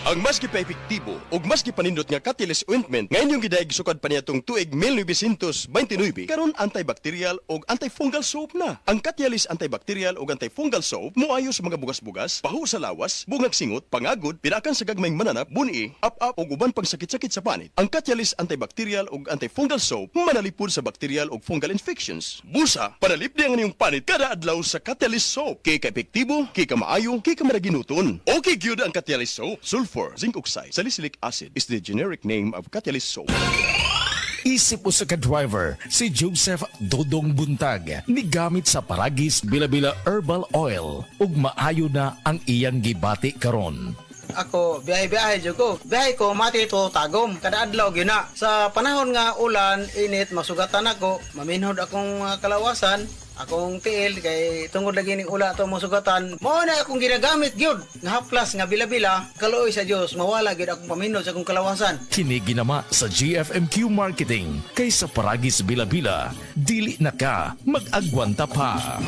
Ang mas gipaepektibo ug mas gipanindot nga Catalyst ointment ngayon yung gidaig sukad pa niya tong tuig 1929 karon antibacterial ug antifungal soap na. Ang Catalyst antibacterial ug antifungal soap moayo sa mga bugas-bugas, pahu sa lawas, bungag singot, pangagod, pinakan sa gagmayng mananap, buni, up-up ug uban pang sakit-sakit sa panit. Ang Catalyst antibacterial ug antifungal soap manalipod sa bacterial ug fungal infections. Busa, panalip niya ang inyong panit kada adlaw sa Catalyst soap. Kay ka-epektibo, kay ka maayo, kay ka maraginuton. Okay gyud ang Catalyst soap. Sulfur, zinc oxide, salicylic acid is the generic name of Catalyst soap. Isip o sa ka-driver, si Joseph Dodong Buntag, nigamit sa Paragis Bila-Bila Herbal Oil, ug maayo na ang iyang gibati karon. Ako, biyahe-biyahe dyan ko. Biyahe ko, mati ito tagom. Kada adlaw gina. Sa panahon nga ulan, init, masugatan ako. Maminhod akong kalawasan. Akong tiil, kay tungod lagi ning ula ito masugatan. Mao na akong ginagamit gyud nga haplas nga bila-bila. Kaluoy sa Dios, mawala gyud akong paminhod sa akong kalawasan. Kini ginama sa GFMQ Marketing, kay sa Paragis Bila-Bila, dili na ka mag-agwanta pa.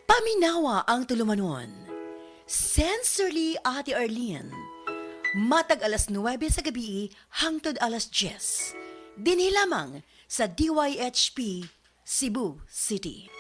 Paminawa ang tulumanon. Sensorily Ate Arlene. Matag alas 9 sa gabi hangtod alas 10. Dinhi lamang sa DYHP Cebu City.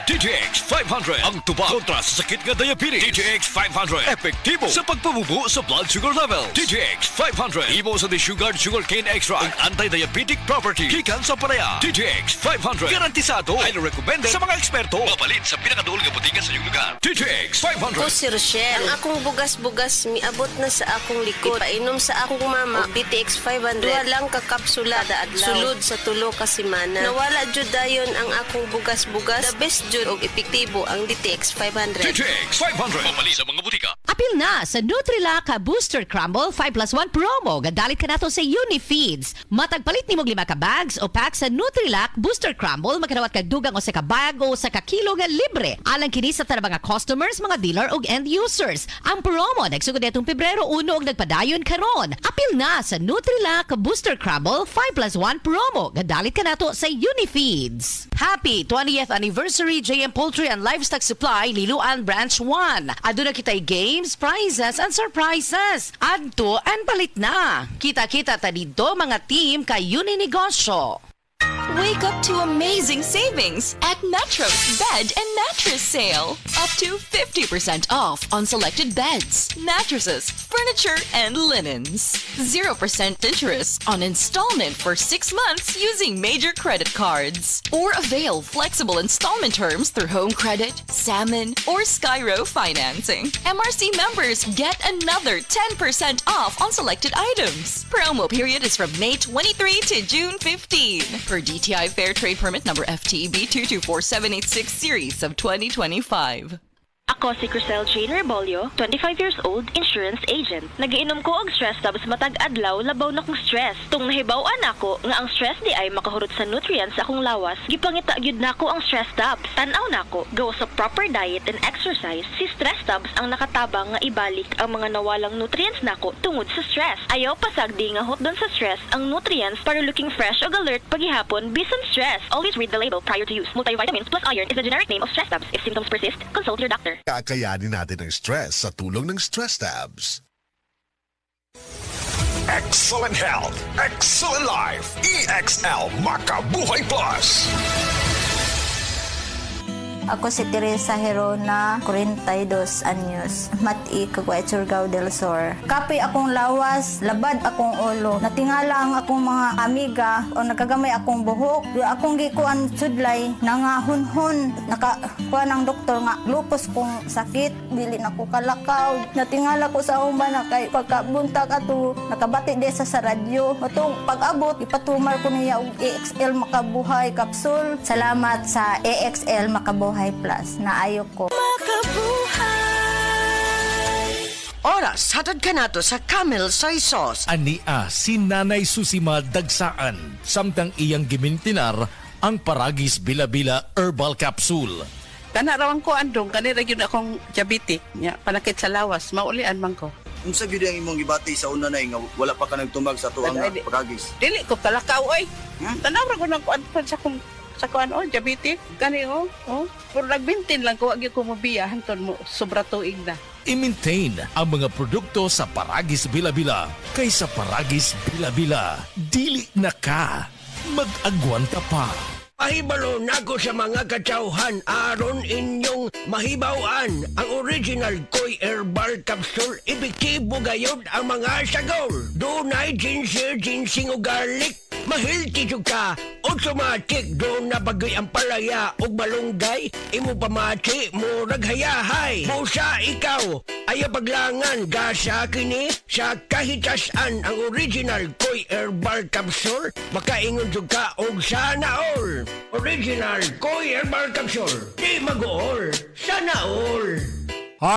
DTX 500 ang tuba kontra sa sakit nga diabetes. DTX 500 epektibo sa pagpabubo sa blood sugar level. DTX 500 imo sa desugared sugarcane extract ang anti-diabetic property gikan sa palaya. DTX 500 garantisado, highly recommended sa mga eksperto. Mapalit sa pinakaduol nga butika sa iyong lugar. DTX 500. Ako si Rochelle. Ang akong bugas-bugas miabot na sa akong likod. Ipainom sa akong mama og DTX 500. Duha lang ka kapsula da adlaw. Sulod sa tulo ka semana. Nawala jud dayon ang akong bugas-bugas. The best jud og epektibo ang DTX 500. DTX 500 mapalit sa mga butika. Apil na sa Nutrilak Booster Crumble 5+1 promo. Gadalit ka nato sa Unifeeds. Matagpalit ni mo 5 ka bags o pack sa Nutrilak Booster Crumble. Magkanawat kag dugang o sa ka bag o sa ka kilo nga libre. Alang kini sa tanang mga customers, mga dealer o end users. Ang promo nagsugod itong Pebrero 1 og nagpadayon karon. Apil na sa Nutrilak Booster Crumble 5+1 promo. Gadalit ka nato sa Unifeeds. Happy 20th anniversary JM Poultry and Livestock Supply, Liloan Branch 1. Aduna kitay games, prizes, and surprises. Adto and palit na. Kita-kita ta dito mga team kay Uninegosyo. Wake up to amazing savings at Metro's Bed and Mattress Sale. Up to 50% off on selected beds, mattresses, furniture, and linens. 0% interest on installment for 6 months using major credit cards. Or avail flexible installment terms through Home Credit, Salmon, or Skyro financing. MRC members get another 10% off on selected items. Promo period is from May 23 to June 15. Per DTI Fair Trade Permit number FTEB 224786 series of 2025. Ako si Crisel Jane Rebolio, 25 years old, insurance agent. Nagiinom ko og stress tabs matag adlaw labaw na kong stress. Tung nahibaw-an ako nga ang stress di ay makahurot sa nutrients sa akong lawas, gipangita gyud nako ang stress tabs. Tan-aw nako, go sa proper diet and exercise, si stress tabs ang nakatabang nga ibalik ang mga nawalang nutrients nako tungod sa stress. Ayaw pasagdi nga hot doon sa stress ang nutrients para looking fresh og alert paghihapon bisan stress. Always read the label prior to use. Multivitamins plus iron is the generic name of stress tabs. If symptoms persist, consult your doctor. Kakayanin natin ang stress sa tulong ng Stress Tabs. Excellent health, excellent life. EXL Makabuhay Plus. Ako si Teresa Herona, 42 anyos. Mati, Kagway, Surigao del Sur. Kapi akong lawas, labad akong ulo. Natingala ang akong mga amiga o nakagamay akong buhok. Akong gikuan sudlay, nangahunhon. Nakakuha ng doktor nga, lupus kong sakit. Dili na ko kalakaw. Natingala ko sa umba na kay pagkabuntag ato, nakabati de sa radyo. Matong pag-abot, ipatumar ko niya og EXL Makabuhay Capsule. Salamat sa EXL Makabuhay Plus na ayok ko. Oras, hatod ka nato sa Camel Soy Sauce. Ania si Nanay Susima Dagsaan, samtang iyang gimintinar ang Paragis Bila-Bila Herbal Capsule. Kanarawan ko andong, kanira yun akong diabetic. Panakit sa lawas, maulian man ko. Unsa gyud ang imong gibati sa una nay nga wala pa ka nagtumag sa tuang Paragis? Dili ko talakaw oy. Tanaw ra ko nang kuan sa akong sa kuan diabetic gani pero nagbintin lang ko wag ko mobiya hanton mo sobra tuig na. I-maintain ang mga produkto sa Paragis Bila-Bila kaysa Paragis Bila-Bila. Dili na ka. Mag-agwanta pa. Mahibalo na ko sa mga katsauhan aron inyong mahibawaan ang original Koy Herbal Capsule. Epektibo gayod ang mga sagol. Dunay ginseng, ginseng o garlic. Mahilti ka, automatic. Doon na bagoy ang palaya o malunggay. Imo pamati, murag hayahay. Busa ikaw, ayaw paglangan. Gasa kini sa kahitasan ang original Koy Herbal Capsule. Makaingon ka og sana all. Original Koy Herbal Capsule. Di mag-all. Sana all.